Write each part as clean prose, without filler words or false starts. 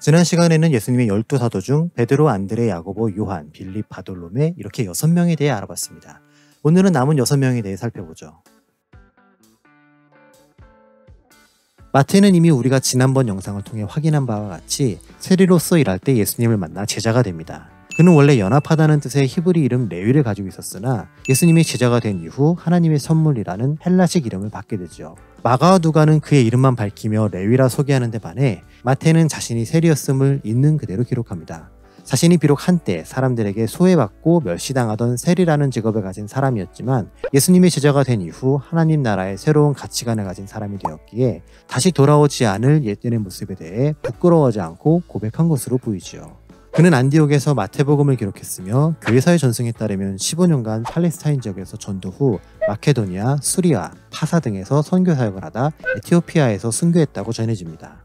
지난 시간에는 예수님의 12사도 중 베드로, 안드레, 야고보, 요한, 빌립, 바돌로메 이렇게 6명에 대해 알아봤습니다. 오늘은 남은 6명에 대해 살펴보죠. 마태는 이미 우리가 지난번 영상을 통해 확인한 바와 같이 세리로서 일할 때 예수님을 만나 제자가 됩니다. 그는 원래 연합하다는 뜻의 히브리 이름 레위를 가지고 있었으나 예수님이 제자가 된 이후 하나님의 선물이라는 헬라식 이름을 받게 되죠. 마가와 누가는 그의 이름만 밝히며 레위라 소개하는 데 반해 마태는 자신이 세리였음을 있는 그대로 기록합니다. 자신이 비록 한때 사람들에게 소외받고 멸시당하던 세리라는 직업을 가진 사람이었지만 예수님의 제자가 된 이후 하나님 나라의 새로운 가치관을 가진 사람이 되었기에 다시 돌아오지 않을 예전의 모습에 대해 부끄러워하지 않고 고백한 것으로 보이지요. 그는 안디옥에서 마태복음을 기록했으며 교회사의 전승에 따르면 15년간 팔레스타인 지역에서 전도 후 마케도니아, 수리아, 파사 등에서 선교 사역을 하다 에티오피아에서 순교했다고 전해집니다.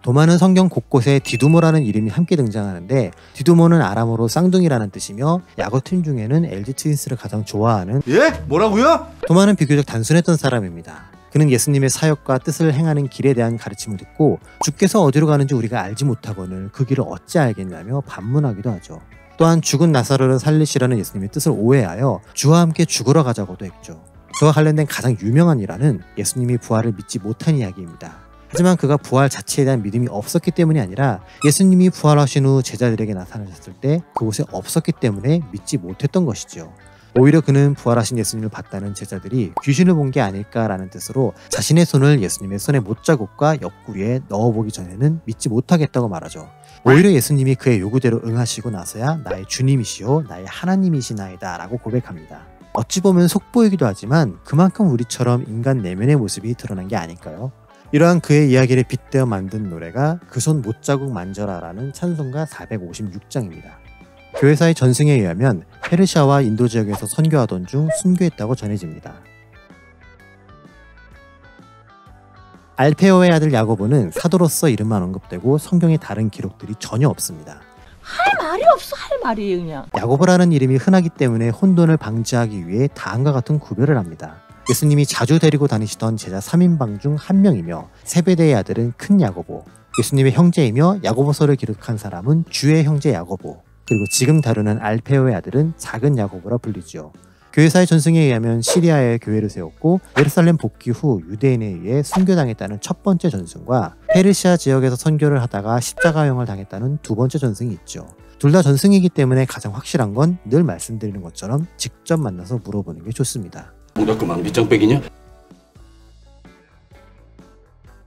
도마는 성경 곳곳에 디두모라는 이름이 함께 등장하는데 디두모는 아람어로 쌍둥이라는 뜻이며 야구팀 중에는 LG 트윈스를 가장 좋아하는 뭐라고요? 도마는 비교적 단순했던 사람입니다. 그는 예수님의 사역과 뜻을 행하는 길에 대한 가르침을 듣고 주께서 어디로 가는지 우리가 알지 못하거늘 그 길을 어찌 알겠냐며 반문하기도 하죠. 또한 죽은 나사로를 살리시라는 예수님의 뜻을 오해하여 주와 함께 죽으러 가자고도 했죠. 그와 관련된 가장 유명한 일화는 예수님이 부활을 믿지 못한 이야기입니다. 하지만 그가 부활 자체에 대한 믿음이 없었기 때문이 아니라 예수님이 부활하신 후 제자들에게 나타나셨을 때 그곳에 없었기 때문에 믿지 못했던 것이죠. 오히려 그는 부활하신 예수님을 봤다는 제자들이 귀신을 본 게 아닐까라는 뜻으로 자신의 손을 예수님의 손의 못자국과 옆구리에 넣어보기 전에는 믿지 못하겠다고 말하죠. 오히려 예수님이 그의 요구대로 응하시고 나서야 나의 주님이시오 나의 하나님이시나이다 라고 고백합니다. 어찌 보면 속보이기도 하지만 그만큼 우리처럼 인간 내면의 모습이 드러난 게 아닐까요? 이러한 그의 이야기를 빗대어 만든 노래가 그 손 못자국 만져라 라는 찬송가 456장입니다. 교회사의 전승에 의하면 페르시아와 인도 지역에서 선교하던 중 순교했다고 전해집니다. 알페오의 아들 야고보는 사도로서 이름만 언급되고 성경에 다른 기록들이 전혀 없습니다. 할 말이 없어. 할 말이 그냥. 야고보라는 이름이 흔하기 때문에 혼돈을 방지하기 위해 다음과 같은 구별을 합니다. 예수님이 자주 데리고 다니시던 제자 3인방 중 한 명이며 세베대의 아들은 큰 야고보, 예수님의 형제이며 야고보서를 기록한 사람은 주의 형제 야고보, 그리고 지금 다루는 알페오의 아들은 작은 야고보라 불리죠. 교회사의 전승에 의하면 시리아에 교회를 세웠고 예루살렘 복귀 후 유대인에 의해 순교당했다는 첫 번째 전승과 페르시아 지역에서 선교를 하다가 십자가형을 당했다는 두 번째 전승이 있죠. 둘 다 전승이기 때문에 가장 확실한 건 늘 말씀드리는 것처럼 직접 만나서 물어보는 게 좋습니다. 그만 밑장빼기냐?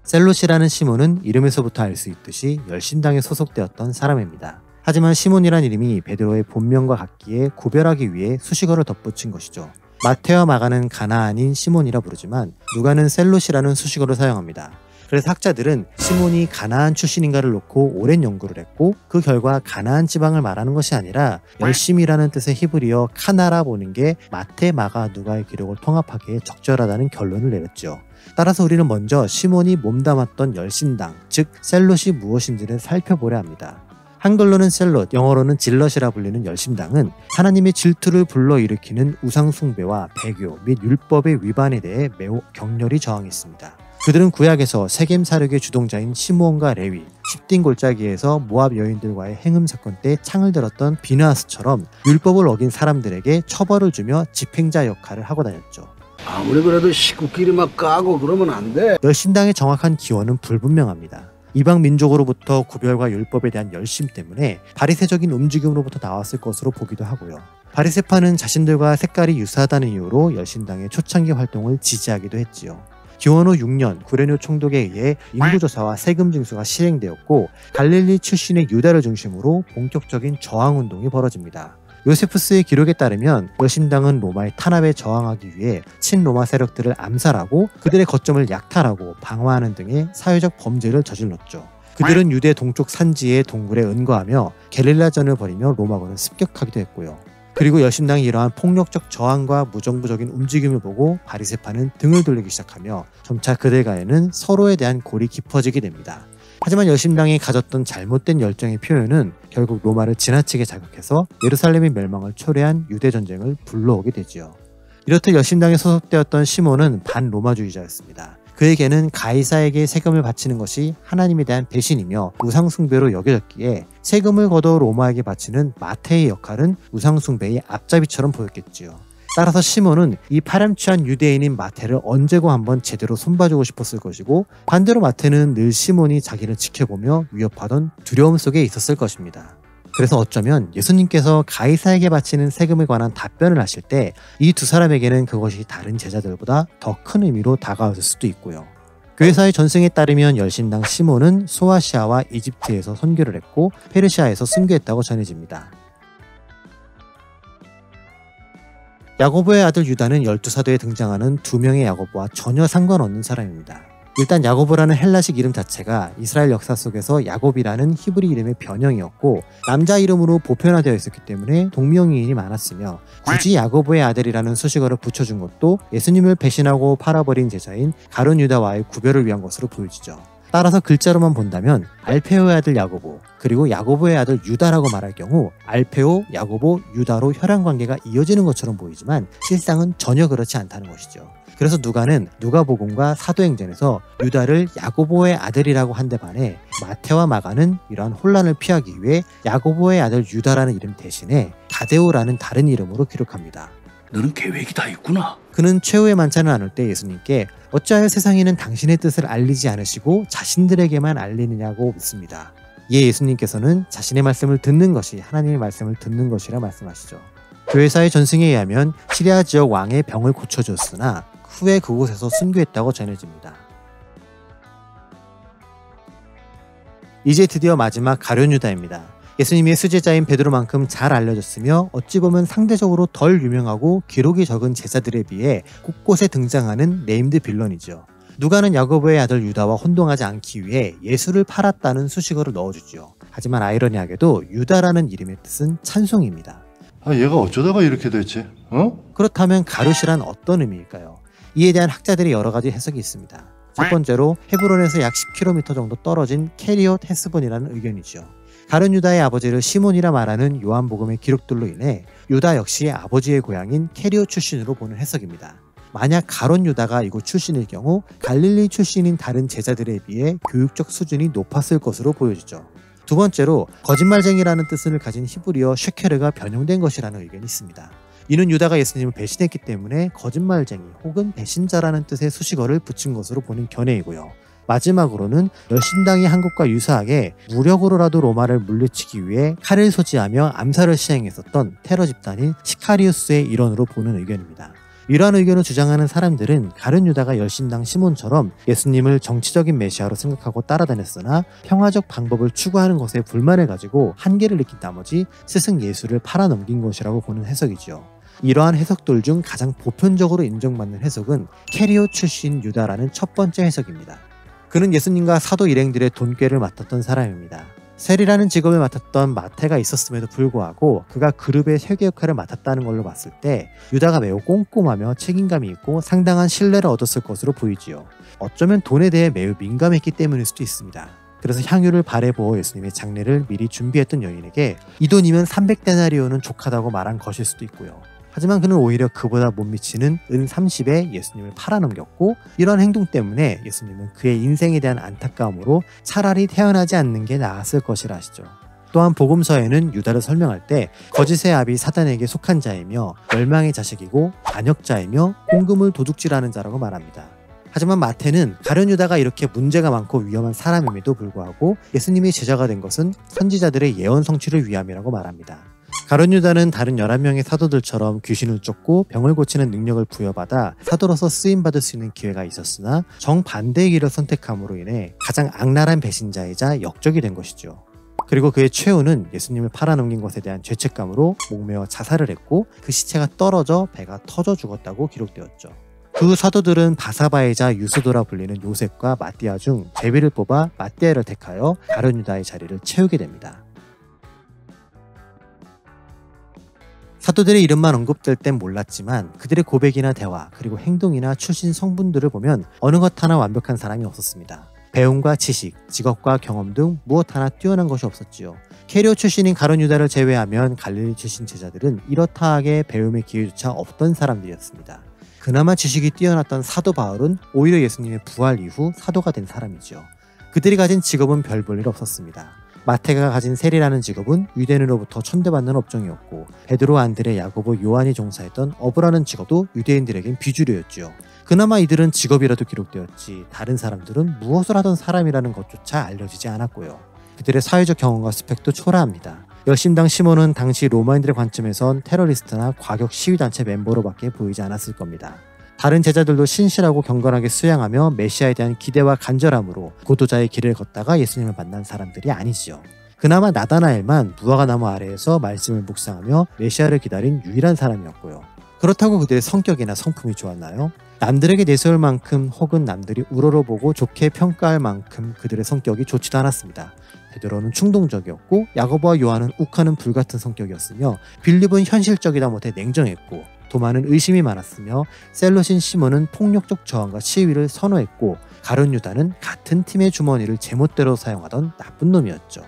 셀롯이라는 시몬은 이름에서부터 알 수 있듯이 열심당에 소속되었던 사람입니다. 하지만 시몬이란 이름이 베드로의 본명과 같기에 구별하기 위해 수식어를 덧붙인 것이죠. 마태와 마가는 가나안인 시몬이라 부르지만 누가는 셀롯이라는 수식어를 사용합니다. 그래서 학자들은 시몬이 가나안 출신인가를 놓고 오랜 연구를 했고 그 결과 가나안 지방을 말하는 것이 아니라 열심이라는 뜻의 히브리어 카나라 보는 게 마태, 마가, 누가의 기록을 통합하기에 적절하다는 결론을 내렸죠. 따라서 우리는 먼저 시몬이 몸담았던 열심당, 즉 셀롯이 무엇인지를 살펴보려 합니다. 한글로는 셀롯, 영어로는 질럿이라 불리는 열심당은 하나님의 질투를 불러일으키는 우상숭배와 배교 및 율법의 위반에 대해 매우 격렬히 저항했습니다. 그들은 구약에서 세겜 사륙의 주동자인 시므온과 레위, 십딘 골짜기에서 모압 여인들과의 행음 사건 때 창을 들었던 비느하스처럼 율법을 어긴 사람들에게 처벌을 주며 집행자 역할을 하고 다녔죠. 아무리 그래도 식구끼리 막 까고 그러면 안 돼. 열심당의 정확한 기원은 불분명합니다. 이방 민족으로부터 구별과 율법에 대한 열심 때문에 바리새적인 움직임으로부터 나왔을 것으로 보기도 하고요. 바리새파는 자신들과 색깔이 유사하다는 이유로 열심당의 초창기 활동을 지지하기도 했지요. 기원 후 6년 구레뇨 총독에 의해 인구조사와 세금 징수가 실행되었고 갈릴리 출신의 유다를 중심으로 본격적인 저항운동이 벌어집니다. 요세푸스의 기록에 따르면 열심당은 로마의 탄압에 저항하기 위해 친로마 세력들을 암살하고 그들의 거점을 약탈하고 방어하는 등의 사회적 범죄를 저질렀죠. 그들은 유대 동쪽 산지의 동굴에 은거하며 게릴라전을 벌이며 로마군을 습격하기도 했고요. 그리고 열심당이 이러한 폭력적 저항과 무정부적인 움직임을 보고 바리새파는 등을 돌리기 시작하며 점차 그들과에는 서로에 대한 골이 깊어지게 됩니다. 하지만 열심당이 가졌던 잘못된 열정의 표현은 결국 로마를 지나치게 자극해서 예루살렘의 멸망을 초래한 유대전쟁을 불러오게 되지요. 이렇듯 열심당에 소속되었던 시몬은 반로마주의자였습니다. 그에게는 가이사에게 세금을 바치는 것이 하나님에 대한 배신이며 우상숭배로 여겨졌기에 세금을 걷어 로마에게 바치는 마태의 역할은 우상숭배의 앞잡이처럼 보였겠지요. 따라서 시몬은 이 파렴치한 유대인인 마태를 언제고 한번 제대로 손봐주고 싶었을 것이고, 반대로 마태는 늘 시몬이 자기를 지켜보며 위협하던 두려움 속에 있었을 것입니다. 그래서 어쩌면 예수님께서 가이사에게 바치는 세금에 관한 답변을 하실 때 이 두 사람에게는 그것이 다른 제자들보다 더 큰 의미로 다가왔을 수도 있고요. 교회사의 전승에 따르면 열신당 시몬은 소아시아와 이집트에서 선교를 했고 페르시아에서 순교했다고 전해집니다. 야고보의 아들 유다는 12사도에 등장하는 두 명의 야고보와 전혀 상관없는 사람입니다. 일단 야고보라는 헬라식 이름 자체가 이스라엘 역사 속에서 야곱이라는 히브리 이름의 변형이었고 남자 이름으로 보편화되어 있었기 때문에 동명이인이 많았으며, 굳이 야고보의 아들이라는 수식어를 붙여준 것도 예수님을 배신하고 팔아버린 제자인 가룟 유다와의 구별을 위한 것으로 보여지죠. 따라서 글자로만 본다면 알페오의 아들 야고보 그리고 야고보의 아들 유다라고 말할 경우 알페오, 야고보, 유다로 혈연관계가 이어지는 것처럼 보이지만 실상은 전혀 그렇지 않다는 것이죠. 그래서 누가는 누가복음과 사도행전에서 유다를 야고보의 아들이라고 한데 반해 마태와 마가는 이러한 혼란을 피하기 위해 야고보의 아들 유다라는 이름 대신에 다데오라는 다른 이름으로 기록합니다. 너는 계획이 다 있구나. 그는 최후의 만찬을 나눌 때 예수님께 어찌하여 세상에는 당신의 뜻을 알리지 않으시고 자신들에게만 알리느냐고 묻습니다. 이에 예수님께서는 자신의 말씀을 듣는 것이 하나님의 말씀을 듣는 것이라 말씀하시죠. 교회사의 전승에 의하면 시리아 지역 왕의 병을 고쳐줬으나 후에 그곳에서 순교했다고 전해집니다. 이제 드디어 마지막 가룟 유다입니다. 예수님의 수제자인 베드로만큼 잘 알려졌으며 어찌 보면 상대적으로 덜 유명하고 기록이 적은 제자들에 비해 곳곳에 등장하는 네임드 빌런이죠. 누가는 야고보의 아들 유다와 혼동하지 않기 위해 예수를 팔았다는 수식어를 넣어주죠. 하지만 아이러니하게도 유다라는 이름의 뜻은 찬송입니다. 얘가 어쩌다가 이렇게 됐지? 그렇다면 가룟이란 어떤 의미일까요? 이에 대한 학자들의 여러 가지 해석이 있습니다. 첫 번째로 헤브론에서 약 10km 정도 떨어진 케리옷 헤스본이라는 의견이죠. 가룟 유다의 아버지를 시몬이라 말하는 요한복음의 기록들로 인해 유다 역시 아버지의 고향인 케리옷 출신으로 보는 해석입니다. 만약 가룟 유다가 이곳 출신일 경우 갈릴리 출신인 다른 제자들에 비해 교육적 수준이 높았을 것으로 보여지죠. 두 번째로 거짓말쟁이라는 뜻을 가진 히브리어 쉐케르가 변형된 것이라는 의견이 있습니다. 이는 유다가 예수님을 배신했기 때문에 거짓말쟁이 혹은 배신자라는 뜻의 수식어를 붙인 것으로 보는 견해이고요. 마지막으로는 열신당이 한국과 유사하게 무력으로라도 로마를 물리치기 위해 칼을 소지하며 암살을 시행했었던 테러 집단인 시카리우스의 일원으로 보는 의견입니다. 이러한 의견을 주장하는 사람들은 가룟 유다가 열신당 시몬처럼 예수님을 정치적인 메시아로 생각하고 따라다녔으나 평화적 방법을 추구하는 것에 불만을 가지고 한계를 느낀 나머지 스승 예수를 팔아넘긴 것이라고 보는 해석이죠. 이러한 해석들 중 가장 보편적으로 인정받는 해석은 케리옷 출신 유다라는 첫 번째 해석입니다. 그는 예수님과 사도 일행들의 돈꾀를 맡았던 사람입니다. 세리라는 직업을 맡았던 마태가 있었음에도 불구하고 그가 그룹의 세계 역할을 맡았다는 걸로 봤을 때 유다가 매우 꼼꼼하며 책임감이 있고 상당한 신뢰를 얻었을 것으로 보이지요. 어쩌면 돈에 대해 매우 민감했기 때문일 수도 있습니다. 그래서 향유를 발에 부어 예수님의 장례를 미리 준비했던 여인에게 이 돈이면 300데나리온은 족하다고 말한 것일 수도 있고요. 하지만 그는 오히려 그보다 못 미치는 은 30에 예수님을 팔아넘겼고, 이런 행동 때문에 예수님은 그의 인생에 대한 안타까움으로 차라리 태어나지 않는 게 나았을 것이라 하시죠. 또한 복음서에는 유다를 설명할 때 거짓의 아비 사단에게 속한 자이며 멸망의 자식이고 반역자이며 공금을 도둑질하는 자라고 말합니다. 하지만 마태는 가룟 유다가 이렇게 문제가 많고 위험한 사람임에도 불구하고 예수님의 제자가 된 것은 선지자들의 예언 성취를 위함이라고 말합니다. 가룟 유다는 다른 11명의 사도들처럼 귀신을 쫓고 병을 고치는 능력을 부여받아 사도로서 쓰임받을 수 있는 기회가 있었으나 정반대의 길을 선택함으로 인해 가장 악랄한 배신자이자 역적이 된 것이죠. 그리고 그의 최후는 예수님을 팔아넘긴 것에 대한 죄책감으로 목매어 자살을 했고 그 시체가 떨어져 배가 터져 죽었다고 기록되었죠. 그 사도들은 바사바이자 유스도라 불리는 요셉과 마띠아 중 제비를 뽑아 마띠아를 택하여 가룟 유다의 자리를 채우게 됩니다. 사도들의 이름만 언급될 땐 몰랐지만 그들의 고백이나 대화 그리고 행동이나 출신 성분들을 보면 어느 것 하나 완벽한 사람이 없었습니다. 배움과 지식, 직업과 경험 등 무엇 하나 뛰어난 것이 없었지요. 케리오 출신인 가룟 유다를 제외하면 갈릴리 출신 제자들은 이렇다 하게 배움의 기회조차 없던 사람들이었습니다. 그나마 지식이 뛰어났던 사도 바울은 오히려 예수님의 부활 이후 사도가 된 사람이죠. 그들이 가진 직업은 별 볼 일 없었습니다. 마태가 가진 세리라는 직업은 유대인으로부터 천대받는 업종이었고, 베드로, 안드레, 야고보, 요한이 종사했던 어부라는 직업도 유대인들에겐 비주류였죠. 그나마 이들은 직업이라도 기록되었지 다른 사람들은 무엇을 하던 사람이라는 것조차 알려지지 않았고요. 그들의 사회적 경험과 스펙도 초라합니다. 열심당 시몬은 당시 로마인들의 관점에선 테러리스트나 과격 시위단체 멤버로밖에 보이지 않았을 겁니다. 다른 제자들도 신실하고 경건하게 수양하며 메시아에 대한 기대와 간절함으로 고도자의 길을 걷다가 예수님을 만난 사람들이 아니지요. 그나마 나다나엘만 무화과 나무 아래에서 말씀을 묵상하며 메시아를 기다린 유일한 사람이었고요. 그렇다고 그들의 성격이나 성품이 좋았나요? 남들에게 내세울 만큼 혹은 남들이 우러러보고 좋게 평가할 만큼 그들의 성격이 좋지도 않았습니다. 베드로는 충동적이었고, 야고보와 요한은 욱하는 불같은 성격이었으며, 빌립은 현실적이다 못해 냉정했고, 도마는 의심이 많았으며, 셀롯인 시몬은 폭력적 저항과 시위를 선호했고, 가룟 유다는 같은 팀의 주머니를 제멋대로 사용하던 나쁜 놈이었죠.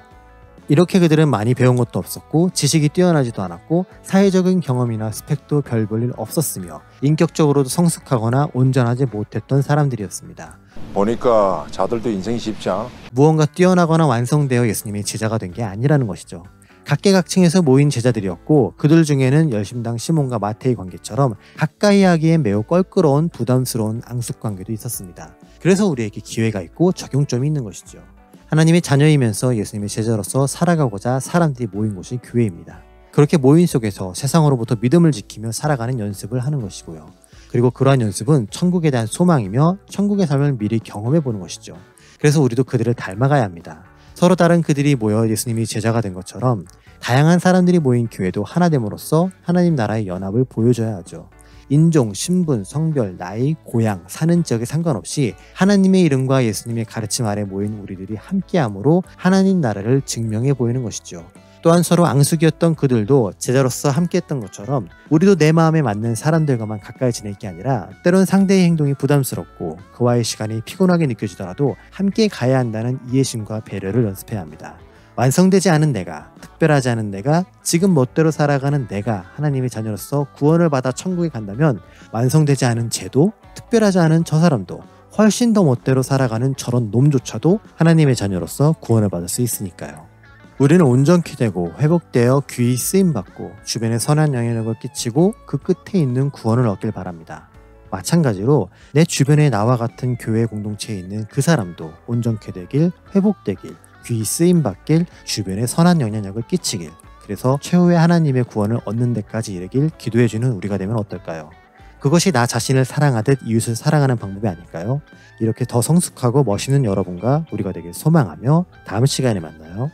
이렇게 그들은 많이 배운 것도 없었고, 지식이 뛰어나지도 않았고, 사회적인 경험이나 스펙도 별 볼 일 없었으며, 인격적으로도 성숙하거나 온전하지 못했던 사람들이었습니다. 보니까 자들도 인생이 쉽지 않아. 무언가 뛰어나거나 완성되어 예수님의 제자가 된 게 아니라는 것이죠. 각계각층에서 모인 제자들이었고, 그들 중에는 열심당 시몬과 마태의 관계처럼 가까이 하기엔 매우 껄끄러운 부담스러운 앙숙관계도 있었습니다. 그래서 우리에게 기회가 있고 적용점이 있는 것이죠. 하나님의 자녀이면서 예수님의 제자로서 살아가고자 사람들이 모인 곳이 교회입니다. 그렇게 모인 속에서 세상으로부터 믿음을 지키며 살아가는 연습을 하는 것이고요. 그리고 그러한 연습은 천국에 대한 소망이며 천국의 삶을 미리 경험해 보는 것이죠. 그래서 우리도 그들을 닮아가야 합니다. 서로 다른 그들이 모여 예수님이 제자가 된 것처럼 다양한 사람들이 모인 교회도 하나됨으로써 하나님 나라의 연합을 보여줘야 하죠. 인종, 신분, 성별, 나이, 고향, 사는 지역에 상관없이 하나님의 이름과 예수님의 가르침 아래 모인 우리들이 함께함으로 하나님 나라를 증명해 보이는 것이죠. 또한 서로 앙숙이었던 그들도 제자로서 함께했던 것처럼 우리도 내 마음에 맞는 사람들과만 가까이 지낼 게 아니라 때론 상대의 행동이 부담스럽고 그와의 시간이 피곤하게 느껴지더라도 함께 가야 한다는 이해심과 배려를 연습해야 합니다. 완성되지 않은 내가, 특별하지 않은 내가, 지금 멋대로 살아가는 내가 하나님의 자녀로서 구원을 받아 천국에 간다면 완성되지 않은 쟤도, 특별하지 않은 저 사람도, 훨씬 더 멋대로 살아가는 저런 놈조차도 하나님의 자녀로서 구원을 받을 수 있으니까요. 우리는 온전케 되고 회복되어 귀히 쓰임받고 주변에 선한 영향력을 끼치고 그 끝에 있는 구원을 얻길 바랍니다. 마찬가지로 내 주변에 나와 같은 교회 공동체에 있는 그 사람도 온전케 되길, 회복되길, 귀히 쓰임받길, 주변에 선한 영향력을 끼치길, 그래서 최후의 하나님의 구원을 얻는 데까지 이르길 기도해주는 우리가 되면 어떨까요? 그것이 나 자신을 사랑하듯 이웃을 사랑하는 방법이 아닐까요? 이렇게 더 성숙하고 멋있는 여러분과 우리가 되길 소망하며 다음 시간에 만나요.